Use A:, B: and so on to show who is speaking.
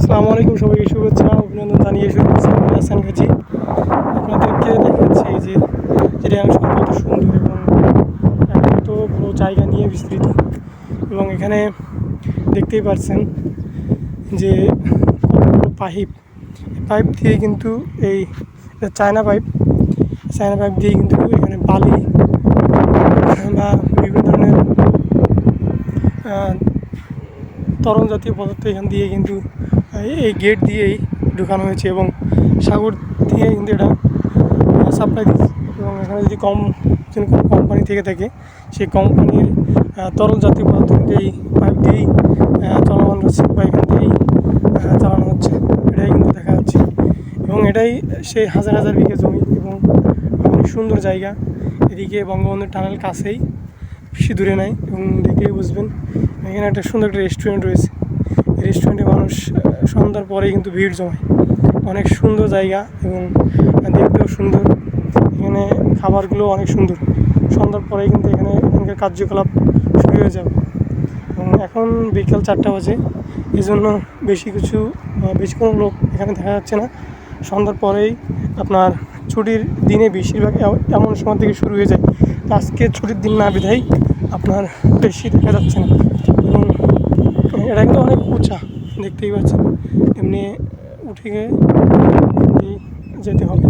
A: আসসালামু আলাইকুম, সবাইকে শুভেচ্ছা অভিনন্দন জানিয়ে শুরু করছি হাসান গাজী। আপনাদেরকে দেখাচ্ছি যে অংশ কত সুন্দর এবং এত বড় জায়গা নিয়ে বিস্তৃত। এবং এখানে দেখতেই পাচ্ছেন যে কতগুলো পাইপ দিয়ে কিন্তু এই চায়না পাইপ দিয়ে কিন্তু এখানে বালি বা বিভিন্ন ধরনের তরল জাতীয় পদার্থ এখান দিয়ে কিন্তু এই গেট দিয়েই ঢুকানো হয়েছে এবং সাগর দিয়ে কিন্তু এটা সাপ্লাই দিচ্ছে। এবং এখানে যদি কোনো কোম্পানি থেকে থাকে সেই কোম্পানির তরল জাতীয় পদার্থ কিন্তু এই পাইপ দিয়েই চলমান হচ্ছে বা এখান দিয়েই চালানো হচ্ছে, এটাই কিন্তু দেখা যাচ্ছে। এবং এটাই সেই হাজার হাজার বিঘা জমি এবং অনেক সুন্দর জায়গা। এদিকে বঙ্গবন্ধু টানেল কাছেই, বেশি দূরে নাই। এবং দেখলেই বুঝবেন এখানে একটা সুন্দর একটা রেস্টুরেন্ট রয়েছে। এই রেস্টুরেন্টে মানুষ সন্ধ্যার পরেই কিন্তু ভিড় জমায়। অনেক সুন্দর জায়গা এবং দেখতেও সুন্দর। এখানে খাবারগুলো অনেক সুন্দর। সন্ধ্যার পরেই কিন্তু এখানকার কার্যকলাপ শুরু হয়ে যাবে। এবং এখন বিকাল 4টা বাজে, এই জন্য বেশি কোনো লোক এখানে দেখা যাচ্ছে না। সন্ধ্যার পরেই আপনার ছুটির দিনে বেশিরভাগ এমন সময় থেকে শুরু হয়ে যায়। তো আজকে ছুটির দিন না বিধায় আপনার বেশি দেখা যাচ্ছে না। এবং এটা কিন্তু অনেক উঁচা, দেখতেই পাচ্ছেন। এমনি উঠে গিয়ে যেতে হবে।